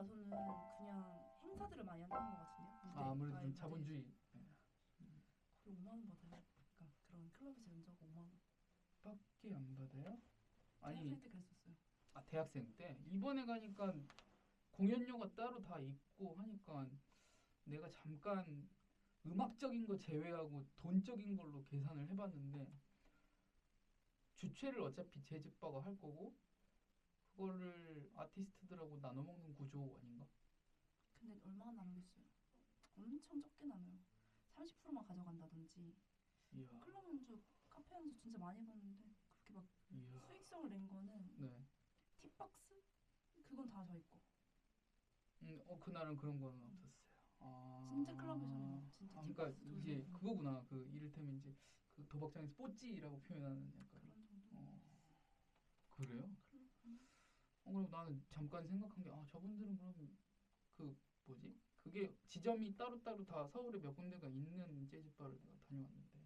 가수는 그냥 행사들을 많이 한다는 것 같은데요. 무대, 아무래도 좀 무대. 자본주의. 거의 5만 원 받아요. 그러니까 그런 클럽에서 연주하고 5만 원. 밖에 안 받아요? 대학생 때 그랬었어요. 대학생 때 이번에 가니까 공연료가 따로 다 있고 하니까 내가 잠깐 음악적인 거 제외하고 돈적인 걸로 계산을 해봤는데 주최를 어차피 재즈바가 할 거고 그거를 아티스트들하고 나눠 먹는 구조 아닌가? 근데 얼마나 나누겠어요? 엄청 적게 나눠요. 30%만 가져간다든지. 이야. 클럽 연주, 카페 연주 진짜 많이 해봤는데 그렇게 막 이야. 수익성을 낸 거는 네. 팁박스? 그건 다 저희 거. 그날은 그런 거는 없었어요. 진짜 클럽에서는 막 진짜 그러니까 팁박스 이제 돌리고 그거구나. 그 이를테면 이제 그 도박장에서 뽀찌라고 표현하는 약간. 그런 정도. 그래요? 클럽 그럼 나는 잠깐 생각한 게 저분들은 그럼 그 뭐지? 그게 지점이 따로따로 다 서울에 몇 군데가 있는 재즈바를 내가 다녀왔는데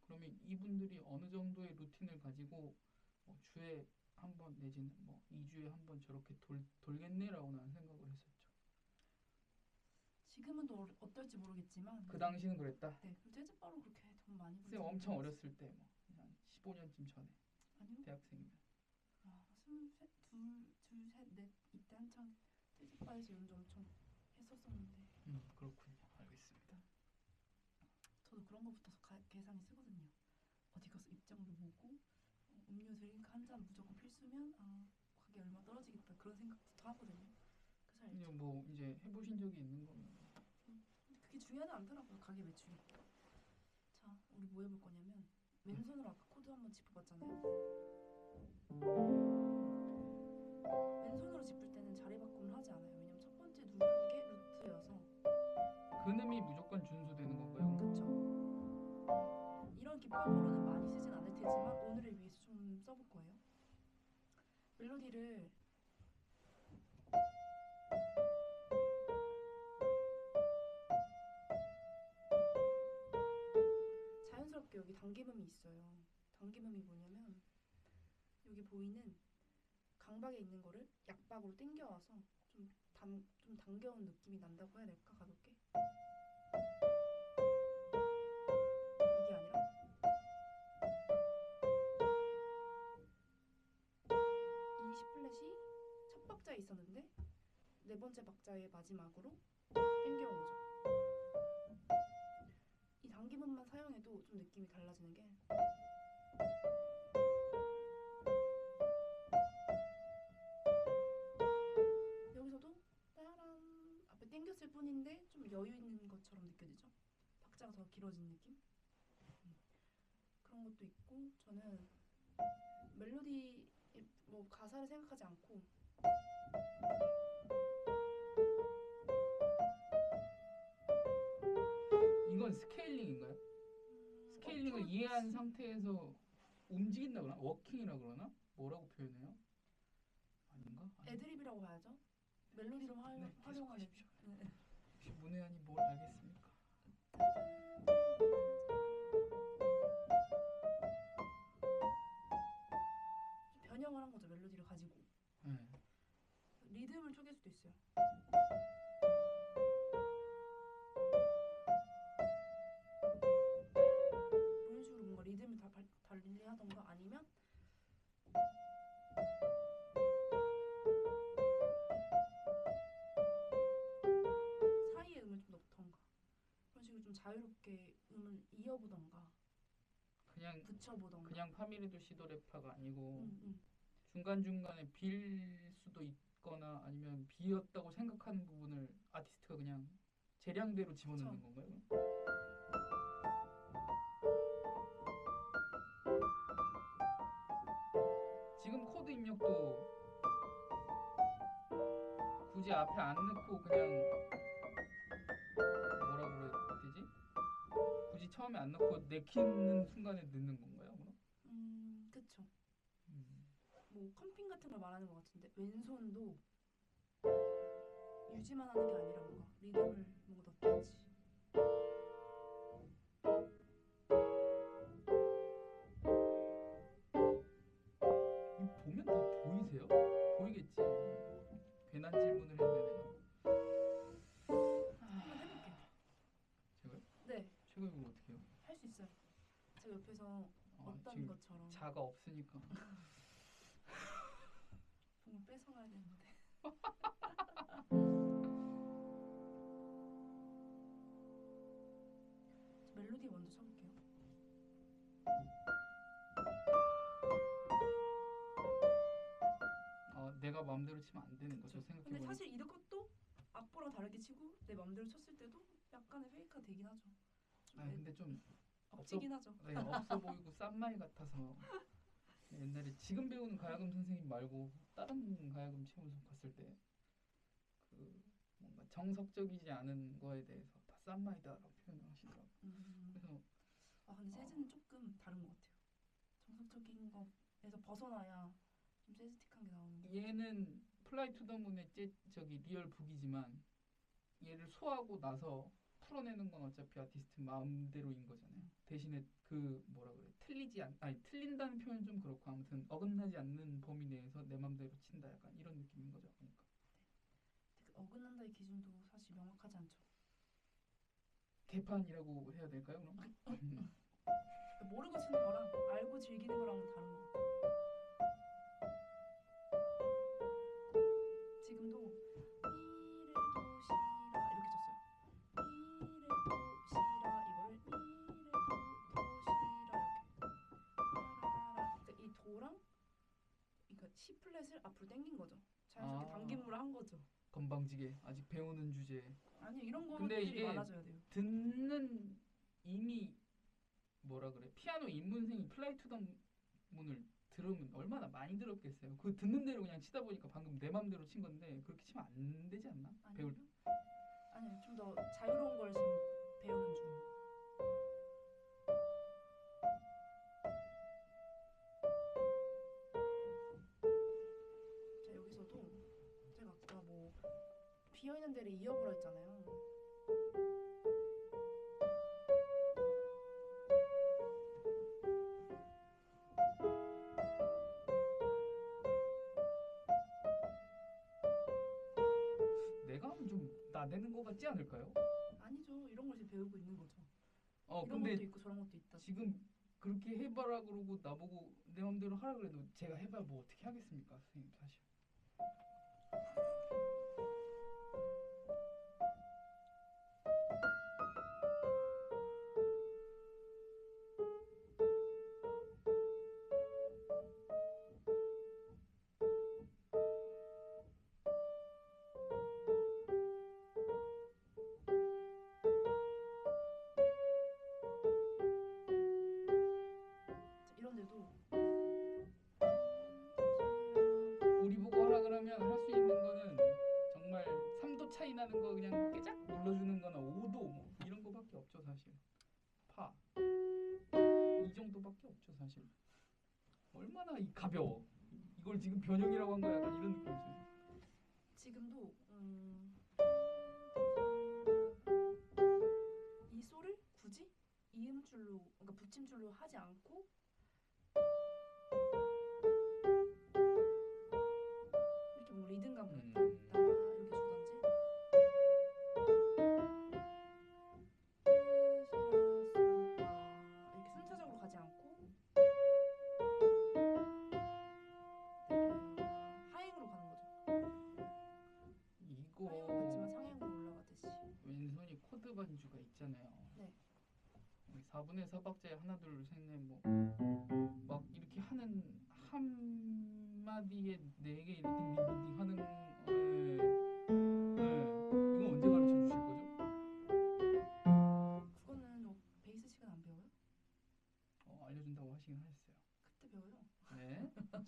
그러면 이분들이 어느 정도의 루틴을 가지고 주에 한 번 내지는 뭐 2주에 한 번 저렇게 돌겠네라고 나는 생각을 했었죠. 지금은 또 어떨지 모르겠지만 그 당시는 그랬다. 네, 재즈바로 그렇게 돈 많이 벌지. 쌤 엄청 어렸을 때 뭐 한 15년쯤 전에. 아니요. 대학생이면. 스물셋, 둘, 셋, 넷 이때 한창 재즈바에서 연주 엄청 했었었는데. 그렇군요. 알겠습니다. 저도 그런 거부터 계산이 쓰거든요. 어디 가서 입장료 보고 음료 드링크 한 잔 무조건 필수면 가게 얼마 떨어지겠다 그런 생각부터 하거든요. 그래서 알죠. 뭐 이제 해보신 적이 있는 거면. 근데 그게 중요하지 않더라고요. 가게 매출이. 자, 우리 뭐 해볼 거냐면 왼손으로 아까 코드 한번 짚어봤잖아요. 왼손으로 짚을 때는 자리 바꿈을 하지 않아요. 왜냐면 첫 번째 누른 게 루트여서. 근음이 무조건 준수되는 건가요? 그쵸. 이런 기법으로는 많이 쓰진 않을 테지만 오늘을 위해서 좀 써볼 거예요. 멜로디를 자연스럽게 여기 당김음이 있어요. 당김음이 뭐냐면 여기 보이는 강박에 있는 거를 약박으로 당겨와서 좀 당겨온 느낌이 난다고 해야 될까? 가볍게 이게 아니라 이 C 플랫이 첫 박자에 있었는데 네 번째 박자의 마지막으로 당겨온 거죠. 이 당김음만 사용해도 좀 느낌이 달라지는 게 여기서도 따란 앞에 당겼을 뿐인데 좀 여유 있는 것처럼 느껴지죠. 박자가 더 길어진 느낌? 그런 것도 있고 저는 멜로디 뭐 가사를 생각하지 않고 이건 스케일링인가요? 스케일링을 이해한 상태에서 움직인다 그러나? 워킹이라 그러나? 뭐라고 표현해요? 아닌가? 애드립이라고 봐야죠. 멜로디로 활용하는. 계속하십시오. 혹시 문혜연이 뭘 알겠습니까? 변형을 한 거죠. 멜로디를 가지고 네. 리듬을 쪼갤 수도 있어요. 이런 식으로 뭔가 리듬을 달리하던가 아니면 사이에 음을 좀 넣던가 그런 식으로 좀 자유롭게 음을 이어보던가 그냥 붙여보던가. 그냥 파미레도 시도레파가 아니고 중간중간에 빌 수도 있거나 아니면 비었다고 생각하는 부분을 아티스트가 그냥 재량대로 집어넣는 그쵸. 건가요? 지금 코드 입력도 굳이 앞에 안 넣고 그냥 뭐라 그래야 되지? 굳이 처음에 안 넣고 내키는 순간에 넣는 건가요? 그럼? 그쵸. 뭐 컴핑 같은 걸 말하는 것 같은데 왼손도 유지만 하는 게 아니라 뭔가 리듬을 뭔가 넣겠지. 보면 다 보이세요? 보이겠지. 괜한 괜한 질문을 했네 한번 해볼게요. 제가요? 네, 제가 이걸 어떻게 해요? 할 수 있어요. 제가 옆에서 어떤 지금 것처럼 자가 없으니까. 공을 뺏어가야 되는데. 저 멜로디 먼저 쳐볼게요. 내가 마음대로 치면 안 되는 거죠. 그쵸. 근데 생각해보니까. 사실 이것도 악보랑 다르게 치고 내 맘대로 쳤을 때도 약간의 페이크가 되긴 하죠. 근데 좀 억지긴 하죠. 네, 없어 보이고 싼마이 같아서 옛날에 지금 배우는 가야금 선생님 말고 다른 가야금 체험소 갔을 때 그 뭔가 정석적이지 않은 거에 대해서 다 싼마이다라고 표현을 하시더라고요. 그래서 근데 재즈는 조금 다른 것 같아요. 정석적인 거에서 벗어나야 좀 재즈틱한 게 나오는 거. 얘는 플라이 투 더 문의 저기 리얼 북이지만 얘를 소화하고 나서 풀어내는 건 어차피 아티스트 마음대로인 거잖아요. 대신에 그 뭐라 그래 틀린다는 표현 좀 그렇고 아무튼 어긋나지 않는 범위 내에서 내 맘대로 친다 약간 이런 느낌인 거죠. 그러니까 그 어긋난다의 기준도 사실 명확하지 않죠. 개판이라고 해야 될까요? 그럼 모르고 치는 거랑 알고 즐기는 거랑은 다른 것 같아요. 지금도 미래도 시라 이렇게 쳤어요. 미래도 시라 이거를 미래도 도시라 이렇게 라라라. 그러니까 이 도랑 그러니까 C 플랫을 앞으로 당긴 거죠. 자연스럽게 당김으로 한 거죠. 건방지게 아직 배우는 주제. 아니 이런 근데 것들이 이게 많아져야 돼요. 듣는 이미 뭐라 그래 피아노 입문생이 플라이 투 더 문을 들으면 얼마나 많이 들었겠어요. 그 듣는 대로 그냥 치다 보니까 방금 내 맘대로 친 건데 그렇게 치면 안 되지 않나? 배울 아니요 좀 더 자유로운 걸 지금 배우는 중. 자 여기서도 제가 아까 뭐 비어있는 데를 이어보라 했잖아요. 내가 하면 좀 나대는 거 같지 않을까요? 아니죠. 이런 걸 지금 배우고 있는 거죠. 이런 근데 것도 있고 저런 것도 있다. 지금 그렇게 해봐라 그러고 나보고 내 맘대로 하라 그래도 제가 해봐야 뭐 어떻게 하겠습니까, 선생님 사실. 자, 이런데도 우리 보고 하라 그러면 할 수 있는 거는 정말 3도 차이 나는 거 그냥 깨작 눌러주는 거나 5도 뭐 이런 거밖에 없죠 사실. 파 이 정도밖에 없죠 사실. 얼마나 가벼워. 이걸 지금 변형이라고 한 거야 약간 이런 느낌이죠. 지금도 이 소를 굳이 이음줄로 그러니까 붙임줄로 하지 않고 이렇게 뭐 리듬감을 갖다 이렇게 주던지 이렇게 순차적으로 가지 않고 하행으로 가는 거죠. 이거 하행으로 갔지만 상향으로 올라가듯이. 왼손이 코드 반주가 있잖아요. 네. 4분의 4박자에 하나 둘 셋 넷 뭐 막 이렇게 하는 한 마디에 4개 이렇게 딩딩딩딩 하는 이거 언제 가르쳐 주실 거죠? 그거는 뭐 베이스 시간 안 배워요? 알려준다고 하시긴 하셨어요. 그때 배워요. 네. 좋다.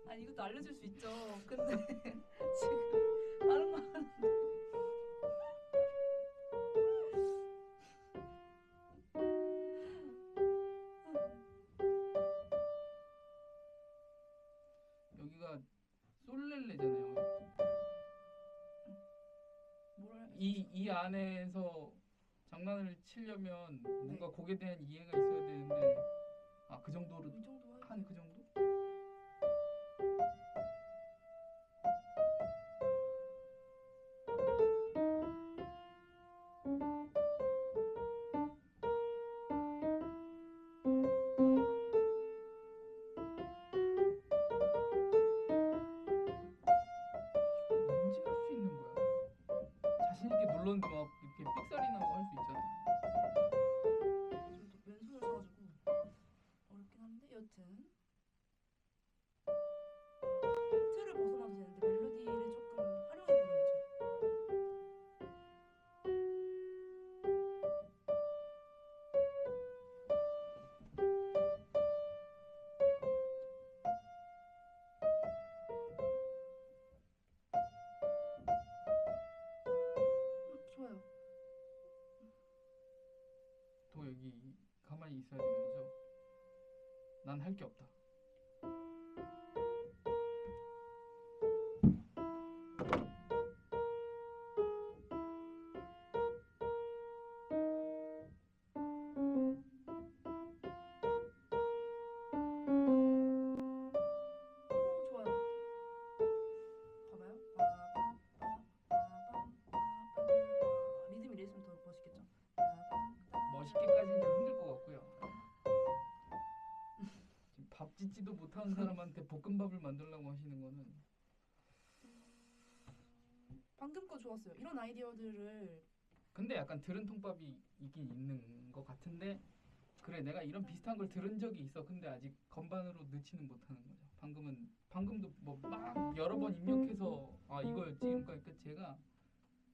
아니 이것도 알려줄 수 있죠. 근데 지금 다른 거 하는데. 여기가 솔렐레잖아요. 이 안에서 장난을 치려면 뭔가 곡에 대한 이해가 있어야 되는데 모르겠는데 아 그 정도로 이 정도 한 그 정도? 언제 할 수 있는 거야? 자신 있게 눌렀는데 막 이렇게 삑사리 나고 할 수 있잖아요. 지금 또 왼손을 써가지고 어렵긴 한데 여튼 틀을 벗어나도 되는데 멜로디를 조금 활용해 보는 거죠. 좋아요. 또 여기 가만히 있어야 되는 거죠? 난 할 게 없다. 좋아요. 봐봐요. 리듬이 이랬으면 더 멋있겠죠? 멋있게까지는 좀 힘들 것 같고요. 지금 밥 짓지도 못하는 사람한테 볶음밥을 만들려고 하시는 거는 방금 거 좋았어요. 이런 아이디어들을 근데 약간 들은 통밥이 있긴 있는 것 같은데 그래 내가 이런 비슷한 걸 들은 적이 있어. 근데 아직 건반으로 넣지는 못하는 거죠. 방금도 뭐 막 여러 번 입력해서 아 이거였지. 그러니까 제가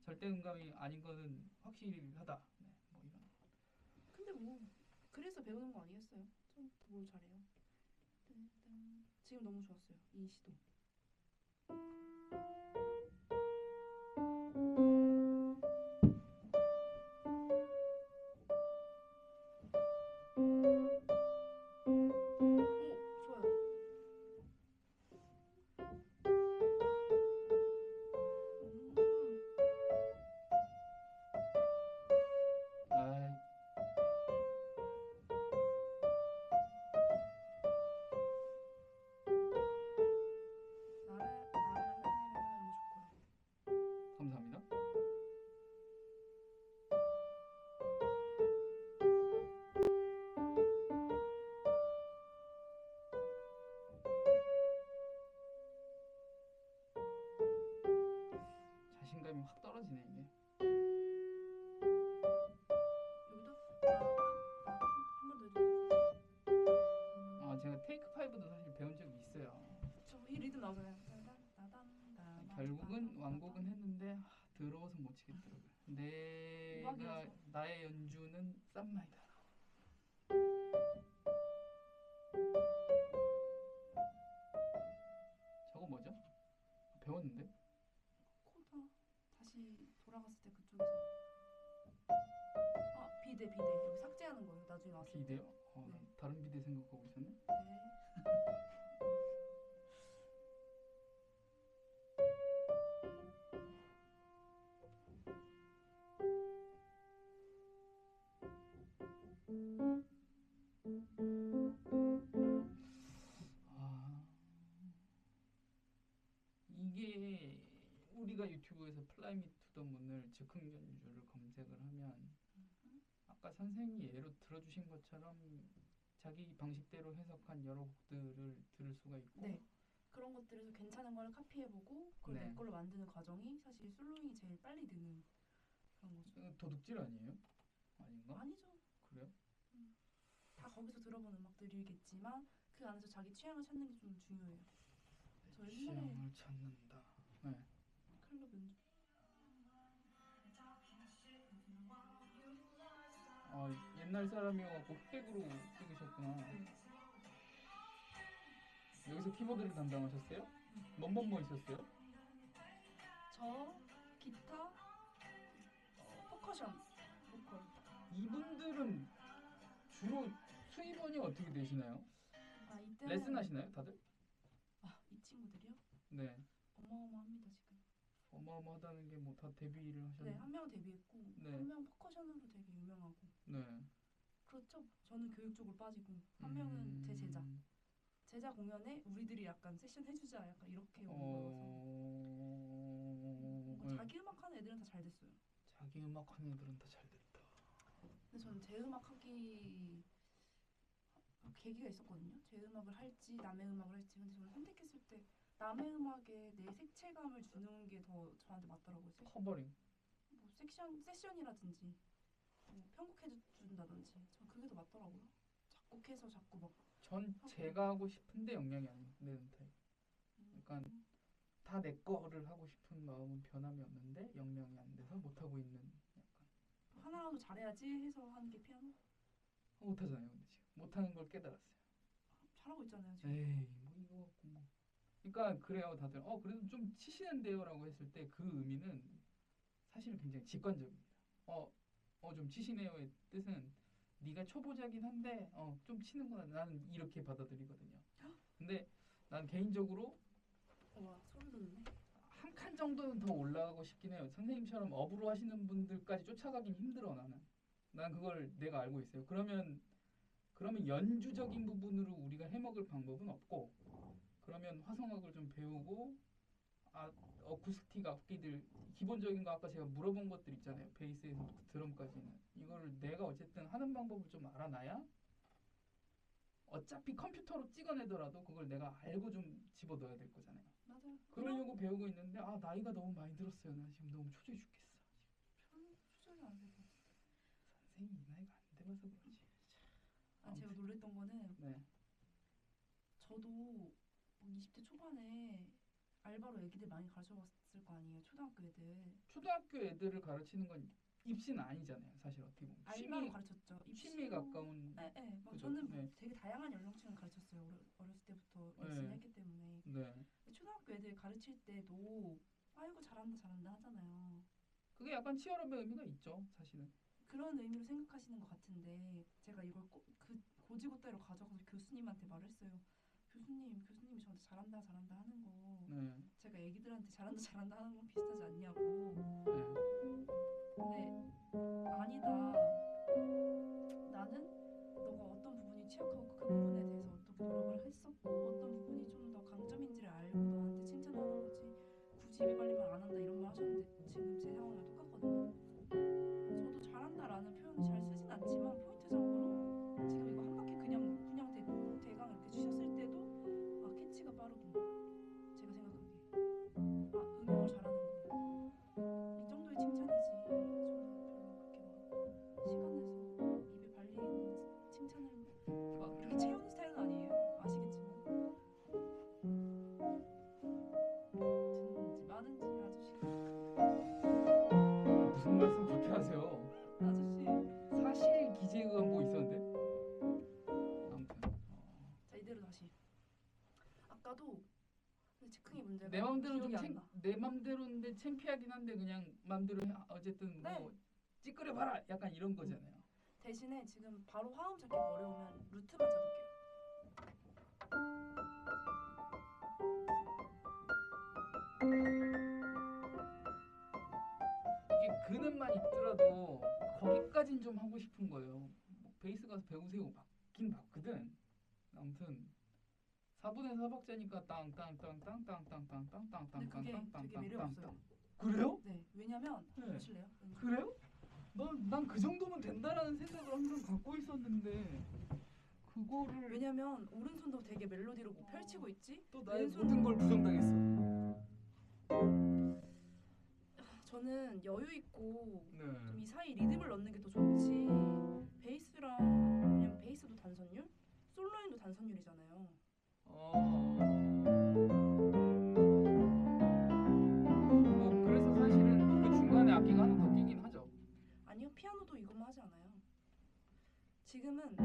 절대 음감이 아닌 거는 확실하다. 네, 뭐 이런. 근데 뭐 그래서 배우는 거 아니겠어요? 좀뭘 잘해요. 지금 너무 좋았어요. 이 시도. 오, 좋아요. 아 나라라라라 이런 거 좋고요. 감사합니다. 자신감이 확 떨어지네 이게. 여기도 한번 더 해주세요. 아 제가 테이크 5도 사실 배운 적이 있어요. 저이 리듬 나오잖아요. 결국은 완곡은 했는데 더러워서 못 치겠더라고요. 내가 음악이라서. 나의 연주는 쌈마이다. 저거 뭐죠? 배웠는데? 코더 다시 돌아갔을 때 그쪽에서 비대 여기 삭제하는 거예요. 나중에 왔을 때. 비대요? 네. 다른 비대 생각하고 있었네. 네. 아 이게 우리가 유튜브에서 플라이 미 투 더 문을 즉흥 연주를 검색을 하면 아까 선생님이 예로 들어주신 것처럼 자기 방식대로 해석한 여러 곡들을 들을 수가 있고 네. 그런 것들에서 괜찮은 걸 카피해보고 그걸 네. 내 걸로 만드는 과정이 사실 솔로잉이 제일 빨리 느는 그런 거죠. 도둑질 아니에요? 아닌가? 아니죠. 그래요? 다 거기서 들어본 음악들이겠지만 그 안에서 자기 취향을 찾는 게 좀 중요해요. 저 옛날에 취향을 찾는다. 네. 클럽 연주 옛날 사람이어갖고 흑백으로 찍으셨구나. 네. 여기서 키보드를 담당하셨어요? 뭐 있었어요? 저 기타 퍼커션 보컬 이분들은 주로 수입원이 어떻게 되시나요? 이때는 레슨 하시나요, 다들? 이 친구들이요? 네. 어마어마합니다 지금. 어마어마하다는 게 뭐 다 데뷔를 네, 하셨나요? 한 명 데뷔했고 네. 한 명 퍼커션으로 되게 유명하고 네. 그렇죠. 저는 교육 쪽으로 빠지고 한 명은 제 제자 공연에 우리들이 약간 세션 해주자 약간 이렇게 온 거여서 뭐 자기 음악 하는 애들은 다 잘 됐어요. 자기 음악 하는 애들은 다 잘 됐다. 근데 저는 제 음악 하기 계기가 있었거든요. 제 음악을 할지 남의 음악을 할지. 근데 저는 선택했을 때 남의 음악에 내 색채감을 주는 게 더 저한테 맞더라고요. 커버링. 뭐 세션이라든지 뭐 편곡해 준다든지 전 그게 더 맞더라고요. 작곡해서 자꾸 막 전 하고. 제가 하고 싶은데 영향이 안 되는 타입. 약간 다 내 거를 하고 싶은 마음은 변함이 없는데 영향이 안 돼서 못 하고 있는 약간. 하나라도 잘해야지 해서 하는 게 피아노? 못 하잖아요, 근데 지금 못 하는 걸 깨달았어요. 잘하고 있잖아요 지금. 에이, 뭐 이거 갖고 뭐. 그러니까 그래요, 다들. 그래도 좀 치시는데요라고 했을 때 그 의미는 사실은 굉장히 직관적입니다. 좀 치시네요의 뜻은 네가 초보자긴 한데 좀 치는구나. 나는 이렇게 받아들이거든요. 근데 난 개인적으로 와 소름 돋네. 한 칸 정도는 더 올라가고 싶긴 해요. 선생님처럼 업으로 하시는 분들까지 쫓아가긴 힘들어 나는. 난 그걸 내가 알고 있어요. 그러면 연주적인 부분으로 우리가 해먹을 방법은 없고, 그러면 화성학을 좀 배우고 어쿠스틱 악기들 기본적인 거 아까 제가 물어본 것들 있잖아요. 베이스에서 드럼까지는 이거를 내가 어쨌든 하는 방법을 좀 알아놔야 어차피 컴퓨터로 찍어내더라도 그걸 내가 알고 좀 집어넣어야 될 거잖아요. 맞아요. 그러려고 배우고 있는데 나이가 너무 많이 들었어요. 나 지금 너무 초조해 죽겠어. 초절이 안 되고. 선생님 이 나이가 안 돼봐서 그러지. 제가 놀랬던 거는 네. 저도 뭐 20대 초반에 알바로 애기들 많이 가르쳐봤을 거 아니에요. 초등학교 애들. 초등학교 애들을 가르치는 건 입시는 아니잖아요. 사실 어떻게 보면 알바로 가르쳤죠. 취미에 가까운. 네. 막 그죠? 저는 네. 되게 다양한 연령층을 가르쳤어요. 어렸을 때부터 네. 레슨을 했기 때문에. 네. 초등학교 애들 가르칠 때도 아이고 잘한다 하잖아요. 그게 약간 치열함의 의미가 있죠. 사실은. 그런 의미로 생각하시는 것 같은데 제가 이걸 고지고대로 가져가서 교수님한테 말을 했어요. 교수님이 저한테 잘한다 하는 거 네. 제가 애기들한테 잘한다 하는 건 비슷하지 않냐고. 네. 근데 아니다. 나는 너가 어떤 부분이 취약하고 그 부분에 대해서 어떻게 노력을 했었고 어떤 부분이 좀 더 강점인지를 알고 너한테 칭찬하는 거지. 굳이 입에 발리면 안 한다 이런 말 하셨는데 지금 제 상황이랑 똑같거든요. 저도 잘한다라는 표현을 잘 쓰진 않지만 포인트적으로 지금 이거 한 바퀴 그냥 대강 이렇게 주셨을 때도 캐치가 빠르고 제가 생각하기에 응용을 잘하는구나 이 정도의 칭찬이지. 저는 별로 그렇게 막 시간 내서 입에 발리는 칭찬을 막 이렇게 채우는 스타일은 아니에요. 아시겠지만 듣는지 마는지 아저씨가 무슨 말씀 그렇게 하세요? 아저씨. 사실 기재가 뭐 있었는데? 아무튼 자 이대로 다시. 아까도 즉흥의 문제가 내 맘대로 기억이 안 나. 내 맘대로인데 창피하긴 한데 그냥 맘대로 어쨌든 네. 뭐 찌끄려 봐라 약간 이런 거잖아요. 대신에 지금 바로 화음 잡기가 어려우면 루트만 잡을게요. 이게 그는만 있더라도 거기까진 좀 하고 싶은 거예요. 뭐 베이스 가서 배우세요 맞긴 맞거든. 아무튼 4분의 4박자니까 근데 그게 되게 매력 없어요. 그래요? 네, 왜냐면 네. 보실래요? 그래요? 난 그 정도면 된다라는 생각을 항상 갖고 있었는데 그거를 왜냐면 오른손도 되게 멜로디로 뭐 펼치고 있지. 또 나의 왼손- 모든 걸 부정당했어. 저는 여유 있고 네. 좀 이 사이 리듬을 넣는 게 더 좋지. 베이스랑 왜냐면 베이스도 단선율, 솔로인도 단선율이잖아요. 뭐 그래서 사실은 그 중간에 악기가 하나 더 끼긴 하죠. 아니요, 피아노도 이것만 하지 않아요. 지금은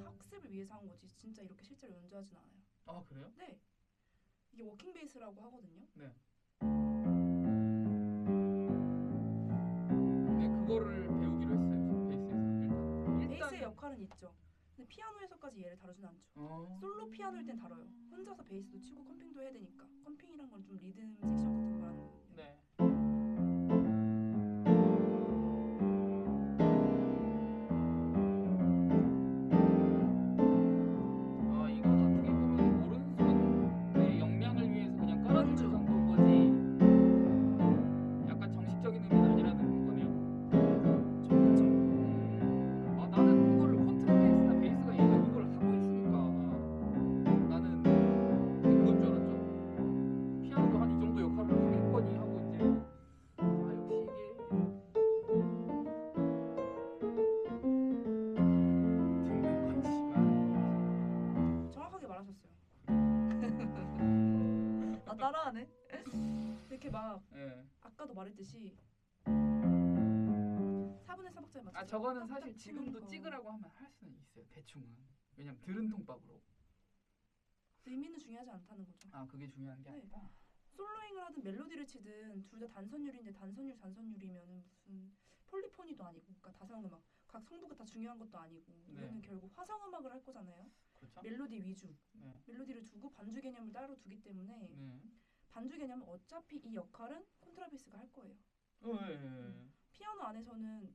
학습을 위해서 한 거지 진짜 이렇게 실제로 연주하진 않아요. 아 그래요? 네, 이게 워킹 베이스라고 하거든요. 네. 네 그거를 배우기로 했어요. 베이스에서 베이스의 역할은 있죠. 근데 피아노에서까지 얘를 다루진 않죠. 솔로 피아노일 땐 다뤄요. 혼자서 베이스도 치고 컴핑도 해야 되니까. 컴핑이란 건 좀 리듬 섹션 같은 거 말하는 거거든요. 네. 이렇게 막 예. 아까도 말했듯이 4분의 4박자에 맞춰서 아 저거는 딱딱 사실 치는 지금도 거. 찍으라고 하면 할 수는 있어요. 대충은. 왜냐면 들은 통밥으로. 의미는 중요하지 않다는 거죠. 아 그게 중요한 게 네. 아니다. 솔로잉을 하든 멜로디를 치든 둘 다 단선율인데 단선율이면은 무슨 폴리포니도 아니고, 그러니까 다성음악, 각 성부가 다 중요한 것도 아니고, 네. 우리는 결국 화성음악을 할 거잖아요. 그렇죠? 멜로디 위주, 네. 멜로디를 두고 반주 개념을 따로 두기 때문에 네. 반주 개념은 어차피 이 역할은 콘트라베이스가 할 거예요. 예. 피아노 안에서는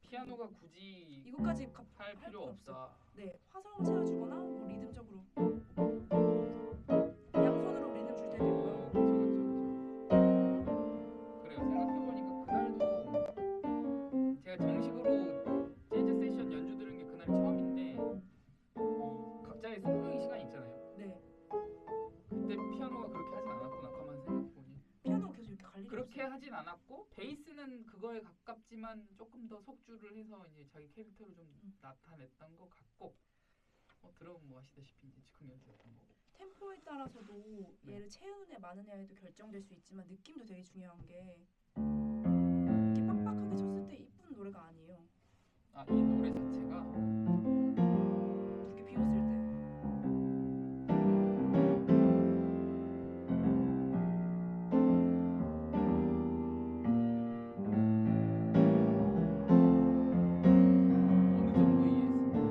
피아노가 굳이 이것까지 할 할 필요 건 없어요. 없다. 네, 화성을 채워주거나 뭐 리듬적으로 양손으로 리듬 줄 때도 있고요. 그래요. 생각해보니까 그날도 제가 정식으로 재즈 세션 연주 들은 게 그날 처음인데 각자의 솔로잉 시간이 있잖아요. 네, 그때 피아노가 그렇게 하진 않았구나. 가만 생각해보니 피아노가 계속 이렇게 갈 일이 그렇게 없어요. 하진 않았고 베이스는 그거에 가깝지만 조금 더 속주를 해서 이제 자기 캐릭터를 좀 나타냈던 것 같고 들어보면 뭐 아시다시피 이제 즉흥 연주였던 거고. 템포에 따라서도 네. 얘를 채우느냐 마느냐에도 결정될 수 있지만 느낌도 되게 중요한 게 이렇게 빡빡하게 쳤을 때 이쁜 노래가 아니에요. 아 이 노래 자체가 이렇게 비웠을 때. 어느 정도 이해했습니다.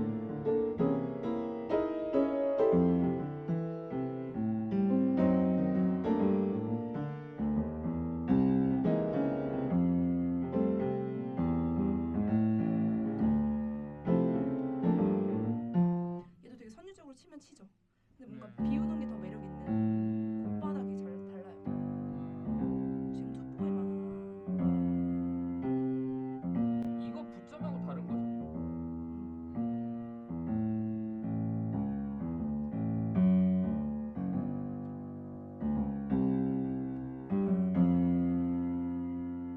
얘도 되게 선율적으로 치면 치죠. 근데 뭔가 네. 비우는 게 더 매력 있는 손바닥이 잘 달라요. 지금 투포에만 이거 부점하고 다른 거죠?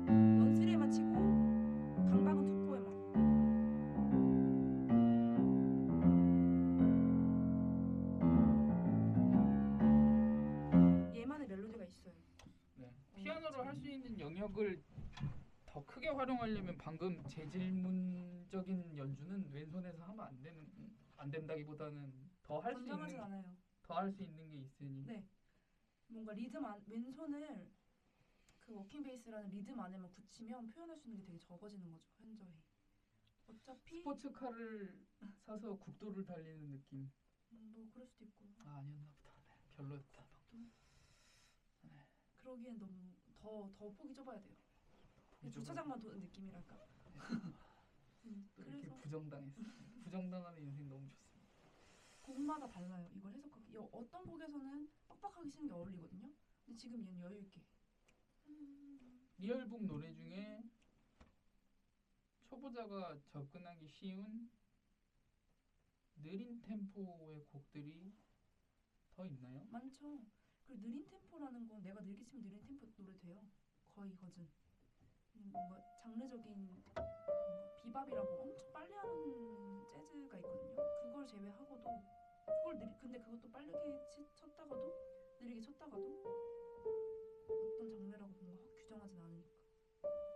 원쓰리에만 치고 강박은 투포에만. 얘만의 멜로디가 있어요. 네. 피아노로 할 수 있는 영역을 더 크게 활용하려면 방금 제 질문적인 연주는 왼손에서 하면 안 된다기보다는 더 할 수 건전하진 있는 않아요. 더 할 수 있는 게 있으니. 네. 뭔가 리듬 안 왼손을 그 워킹 베이스라는 리듬 안에만 굳히면 표현할 수 있는 게 되게 적어지는 거죠. 현저히. 어차피 스포츠카를 사서 국도를 달리는 느낌. 뭐 그럴 수도 있고. 아 아니었나 보다. 네. 별로였다. 그러기엔 너무 더 폭이 좁아야 돼요. 폭이 주차장만 도는 느낌이랄까. 또 이렇게 그래서 부정당했어. 부정당하는 인생 너무 좋습니다. 곡마다 달라요. 이걸 해석하기. 어떤 곡에서는 빡빡하게 치는 게 어울리거든요. 근데 지금 얘는 여유 있게. 리얼북 노래 중에 초보자가 접근하기 쉬운 느린 템포의 곡들이 더 있나요? 많죠. 그리고 느린 템포라는 건 내가 느리게 치면 느린 템포 노래 돼요. 거의 거진. 뭔가 장르적인 뭔가 비밥이라고 엄청 빨리 하는 재즈가 있거든요. 그걸 제외하고도 근데 그것도 빠르게 쳤다가도 느리게 쳤다가도 어떤 장르라고 뭔가 확 규정하진 않으니까.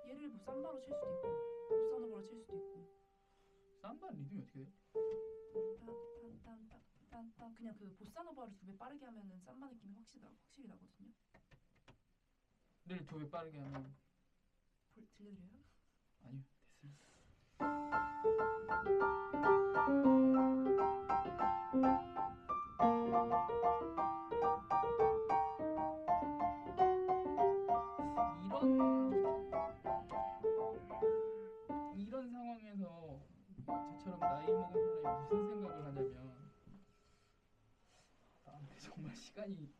얘를 뭐 삼바로 칠 수도 있고 보사노바로 칠 수도 있고. 삼바 리듬이 어떻게 돼요? 딴딴딴딴딴 그냥 그 보사노바를 2배 빠르게 하면은 삼바 느낌이 확실히 나거든요. 를 2배 빠르게 하면 들려드려요? 아니요 됐습니다. 이런 상황에서 저처럼 나이 먹은 사람이 무슨 생각을 하냐면 나한테 정말 시간이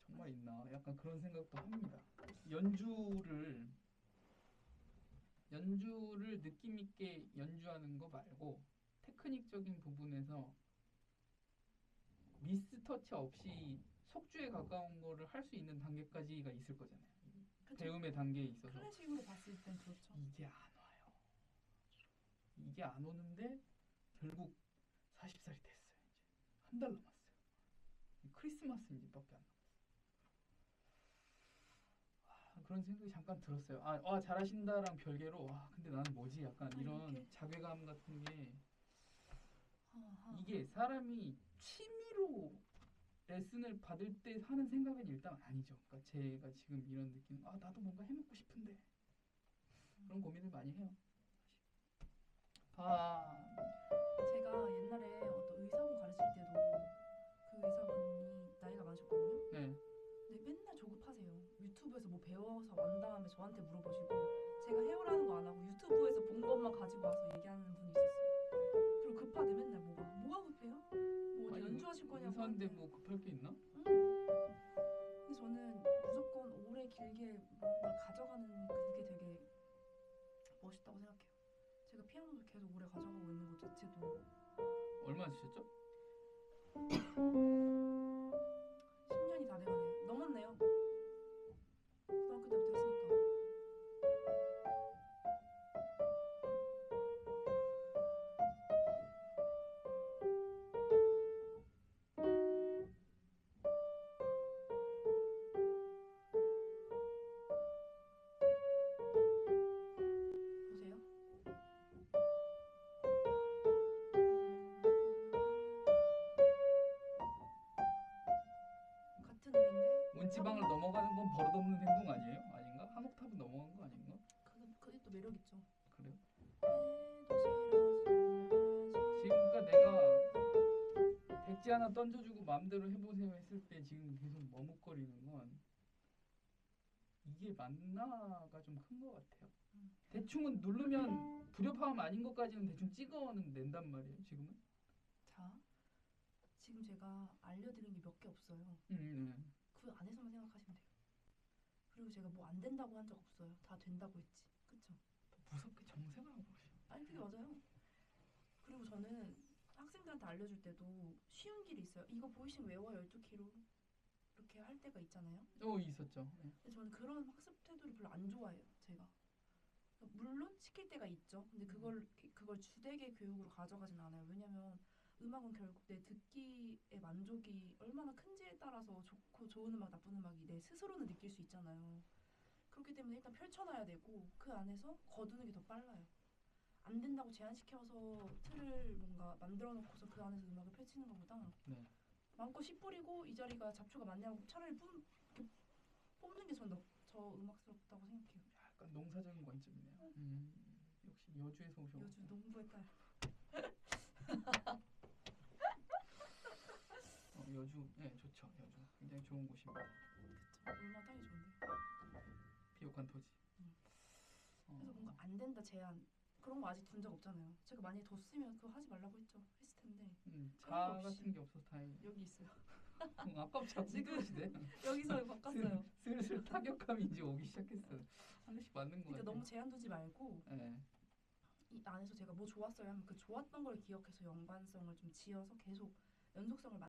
정말 있나 약간 그런 생각도 합니다. 연주를 느낌 있게 연주하는 거 말고 테크닉적인 부분에서 미스 터치 없이 속주에 가까운 거를 할 수 있는 단계까지가 있을 거잖아요. 그쵸? 배움의 단계에 있어서 클래식으로 봤을 땐 그렇죠. 이게 안 와요. 이게 안 오는데 결국 40살이 됐어요. 이제 한 달 남았어요. 크리스마스 이제밖에 안 남았어요. 그런 생각이 잠깐 들었어요. 아 잘하신다랑 별개로 근데 나는 뭐지? 약간 이런 이렇게. 자괴감 같은 게 아하. 이게 사람이 취미로 레슨을 받을 때 하는 생각은 일단 아니죠. 그러니까 제가 지금 이런 느낌, 나도 뭔가 해먹고 싶은데 그런 고민을 많이 해요. 제가 옛날에 어떤 의사분 가르칠 때도 그 의사분이 나이가 많으셨거든요. 네, 근데 맨날 조급하세요. 유튜브에서 뭐 배워서 완 다음에 저한테 물어보시고 제가 헤어라는 거 안 하고 유튜브에서 본 것만 가지고 와서 얘기하는 분이 있었어요. 그리고 급하대 맨날 뭐가 급해요? 뭐 어디 연주하실 거냐고 의사인데 하는데. 뭐 급할 게 있나? 근데 저는 무조건 오래 길게 뭔가를 가져가는 그게 되게 멋있다고 생각해요. 제가 피아노를 계속 오래 가져가고 있는 것 자체도 얼마 주셨죠? 10년이 다 돼가네요. 넘었네요. 고등학교 때부터 했으니까. 보세요. 같은 음인데 문지방을 넘어가는 건 버릇없는 행동 아니에요? 아닌가? 한 옥타브 넘어간 거 아닌가? 그게 또 매력 있죠. 그래요? 해도 지금 그러니까 내가 백지 하나 던져주고 마음대로 해보세요 했을 때 지금 계속 머뭇거리는 건 이게 맞나가 좀 큰 것 같아요. 대충은 누르면 불협화음 아닌 것까지는 대충 찍어는 낸단 말이에요. 지금은. 자, 지금 제가 알려드린 게 몇 개 없어요. 네. 그 안에서만 생각하시면 돼요. 그리고 제가 뭐 안 된다고 한 적 없어요. 다 된다고 했지. 그쵸? 무섭게 정색을 하고 계세요. 아니 그게 맞아요. 그리고 저는 학생들한테 알려줄 때도 쉬운 길이 있어요. 이거 보이시면 외워 12키로 이렇게 할 때가 있잖아요. 있었죠. 네. 근데 저는 그런 학습 태도를 별로 안 좋아해요. 제가. 물론 시킬 때가 있죠. 근데 그걸 주되게 교육으로 가져가진 않아요. 왜냐면 음악은 결국 내 듣기의 만족이 얼마나 큰지에 따라서 좋고 좋은 음악, 나쁜 음악이 내 스스로는 느낄 수 있잖아요. 그렇기 때문에 일단 펼쳐놔야 되고 그 안에서 거두는 게 더 빨라요. 안 된다고 제한시켜서 틀을 뭔가 만들어 놓고서 그 안에서 음악을 펼치는 것보다 네. 마음껏 씨 뿌리고 이 자리가 잡초가 많냐고 차라리 이렇게 뽑는 게 저 음악스럽다고 생각해요. 약간 농사적인 관점이네요. 역시 여주에서 오셔서. 여주 농부의 딸. 여주, 네 좋죠. 여주 굉장히 좋은 곳입니다. 그쵸. 얼마나 땅이 좋은데. 비옥한 토지. 그래서 뭔가 안 된다 제한 그런 거 아직 둔 적 없잖아요. 제가 만약에 뒀으면 그거 하지 말라고 했을 텐데 자 없이. 같은 게 없어서 다행이에요. 여기 있어요. 아깝죠. 지금 시대. 여기서 바꿨어요. 슬슬 타격감이 이제 오기 시작했어요. 하나씩 맞는 거 그러니까 같아요. 너무 제한 두지 말고 네. 이 안에서 제가 뭐 좋았어요 하면 그 좋았던 걸 기억해서 연관성을 좀 지어서 계속 연속성을